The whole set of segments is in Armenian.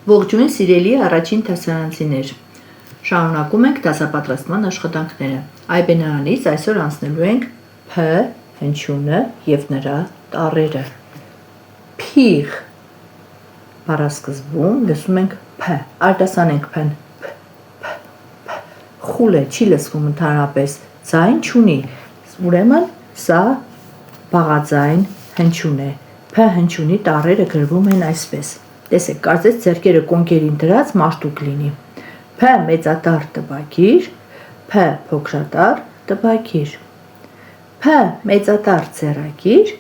Ողջույն սիրելի առաջին դասարանցիներ, շարունակում ենք դասապատրաստման աշխատանքները, այբենարանից այսօր անցնելու ենք Փ հնչյունը և նրա տառերը, Փիղ բառասկզբում լսում ենք Փ, արտասանենք Փ-ն, խուլ է, չի լսվում ընդհանրապես, ձայն չունի, ուրեմն սա բաղաձայն հնչյուն է, Փ հնչյունի տառերը գրվում են այսպես, տեսեք, կարծես ձեռքերը կոնկերին դրած մաշտուկ լինի, Փ մեծատառ տպագիր, Փ փոքրատառ տպագիր, Փ մեծատառ ձեռագիր,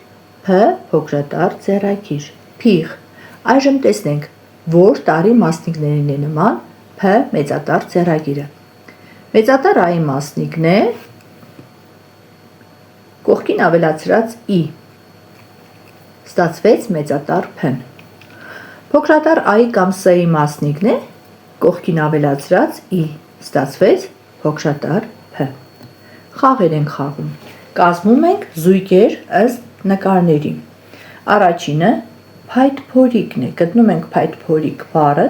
Փ փոքրատառ ձեռագիր, Փիղ, այժմ տեսնենք, որ տառի մասնիկներին է նման Փ մեծատառ ձեռագիրը, մեծատառ այի մասնիկն է կողքին ավելացրած I, ստացվեց մեծատառ Փ-ն, փոքրատառ I կամ S-ի մասնիկն է կողքին ավելացրած I, ստացվեց փոքրատառ Փ, խաղեր ենք խաղում, կազմում ենք զույգեր ըստ նկարների, առաջինը փայտփորիկն է, գտնում ենք փայտփորիկ բառը,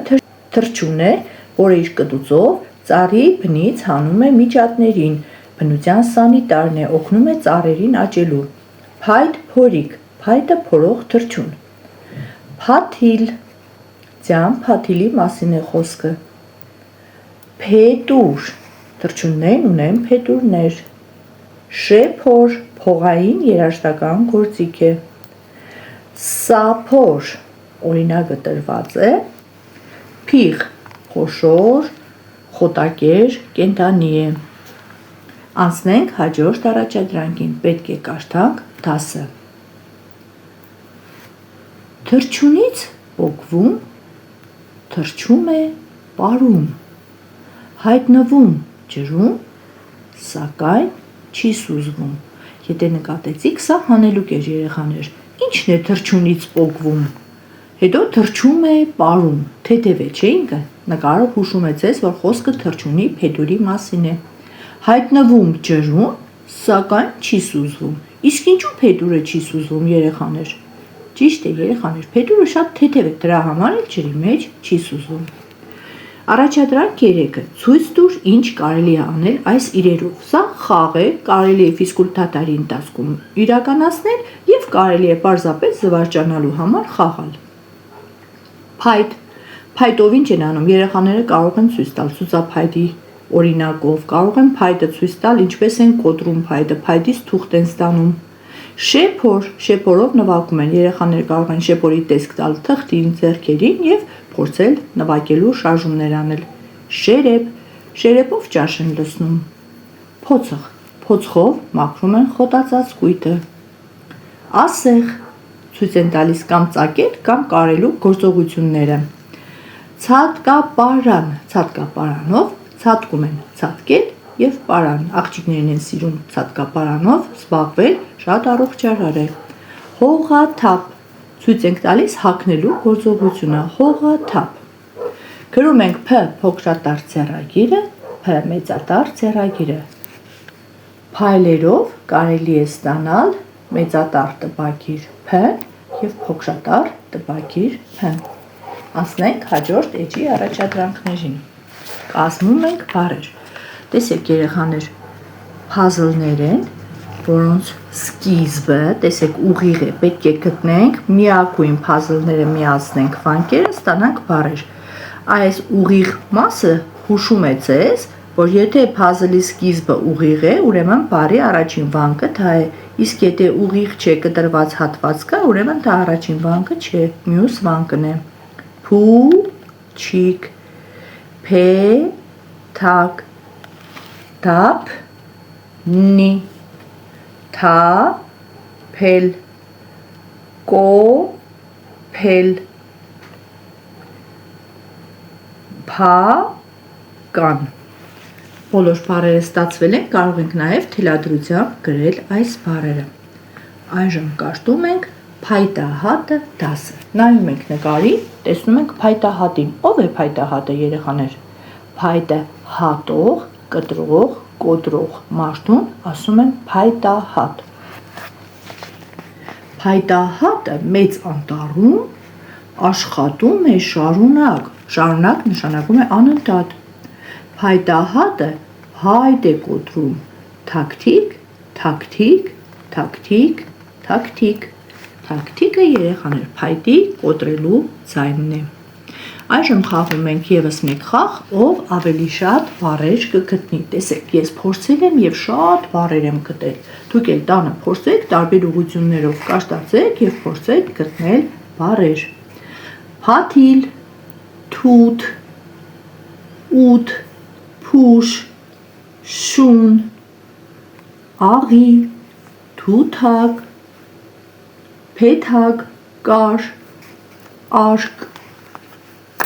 թռչուն է, որը իր կտուցով ծառի բնից հանում է միջատներին, բնության սանիտարն է, օգնում է ծառերին աճելու, փայտփորիկ, փայտը փորող թռչուն, փաթիլ, ձյան փաթիլի մասին է խոսքը, փետուր, թռչուններն ունեն փետուրներ, շեփոր, փողային երաժշտական գործիք է, սափոր, օրինակը տրված է, փիղ, խոշոր, խոտակեր, կենդանի է, անցնենք հաջորդ առաջադրանքին, պետք է կարդանք դասը, թռչունից պոկվում, թռչում է պարում, հայտնվում ջրում, սակայն չի սուզվում, եթե նկատեցիք, սա հանելուկ էր երեխաներ, ինչն է թռչունից պոկվում, հետո թռչում է պարում, թեթև է չէ ինքը, նկարը հուշում է ձեզ, որ խոսքը թռչունի փետուրի մասին է, հայտնվում ջրում, սակայն չի սուզվում, իսկ ինչու փետուրը չի սուզվում երեխաներ, ճիշտ է երեխաներ, փետուրը շատ թեթև է, դրա համար էլ ջրի մեջ չի սուզվում, առաջադրանք 3-ը, ցույց տուր ինչ կարելի է անել այս իրերով, սա խաղ է, կարելի է ֆիզկուլտուրայի ընթացքում իրականացնել և կարելի է պարզապես զվարճանալու համար խաղալ, փայտ, փայտով ինչ են անում, երեխաները կարող են ցույց տալ ցուցափայտի օրինակով, կարող են փայտը ցույց տալ, ինչպես են կոտրում փայտը, փայտից թուղթ են ստանում, շեփոր, շեփորով նվագում են, երեխաները կարող են շեփորի տեսք տալ թղթին, ձեռքերին և փորձել նվագելու շարժումներ անել, շերեփ, շերեփով ճաշ են լցնում, փոցխ, փոցխով մաքրում են խոտածած կույտը, ասեղ, ցույց են տալիս կամ ծակել կամ կարելու գործողությունները, ցատկապարան, ցատկապարանով ցատկում են ցատկել և պարան, աղջիկներն են սիրում ցատկապարանով զբաղվել, շատ առողջարար է, հողաթափ, ցույց ենք տալիս հագնելու գործողությունը, հողաթափ, գրում ենք Փ փոքրատառ ձեռագիրը, Փ մեծատառ ձեռագիրը, փայլերով կարելի է ստանալ մեծատառ տպագիր Փ և փոքրատառ տպագիր Փ, անցնենք հաջորդ էջի առաջադրանքներին, կազմում ենք բառեր, տեսեք երեխաներ, փազլներ են, որոնց սկիզբը, տեսեք ուղիղ է, պետք է գտնենք, միակույն փազլները միացնենք վանկերը, ստանանք բառեր, այս ուղիղ մասը հուշում է ձեզ, որ եթե փազլի սկիզբը ուղիղ է, ուրեմն բառի առաջին վանկը դա է, իսկ եթե ուղիղ չէ կտրված հատված կա, ուրեմն դա առաջին վանկը չէ, մյուս վանկն է, փուչիկ, փեթակ, թափ, նի, թափել, կոփել, փական, բոլոր բառերը ստացվել են, կարող ենք նաև թելադրությամբ գրել այս բառերը, այժմ կարդում ենք փայտահատը դասը, նայում ենք նկարին, տեսնում ենք փայտահատին, ով է փայտահատը երեխաներ, փայտը հատող, կտրող, կոտրող մարդուն ասում են փայտահատ, փայտահատը մեծ անտառում Աշխատում է շարունակ, շարունակ նշանակում է անընդհատ։ Փայտահատը հայտ է կոտրում, թաքթիկ, թաքթիկ, թաքթիկ, թաքթիկ։ Թաքթիկը երեխաներ փայտի կոտրելու ձայնն է։ Այժմ խաղում ենք եւս մեկ խաղ, ով ավելի շատ բառեր կգտնի։ Տեսեք, ես փորձել եմ եւ շատ բառեր եմ գտել։ Դուք էլ տանը փորձեք տարբեր ուղղություններով կաշտացեք եւ փորձեք գտնել բառեր։ Փաթիլ, թութ, ութ, փուշ, շուն, աղի, թութակ, փեթակ, կար, աշկ,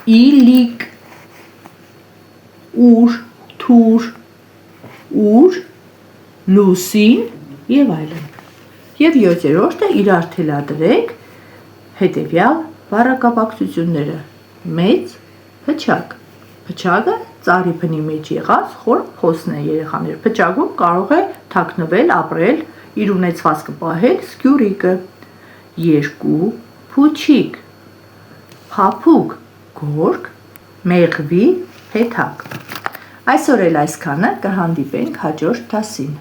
իլիկ, ուր, թուր, ուր, լուսին եւ այլն։ Եվ 7-րդը իրար թելադրեք հետեւյալ բառակապակցությունները։ Մեծ փչակ։ Փչակը ծառի բնի մեջ եղած խոր փոսն է երեխաներ։ Փչակում կարող է թաքնվել, ապրել, իր ունեցվածքը պահել սկյուրիկը։ Երկու փուչիկ։ Փափուկ, գորգ, մեղվի, փեթակ։ Այսօր էլ այսքանը, կհանդիպենք հաջորդ դասին։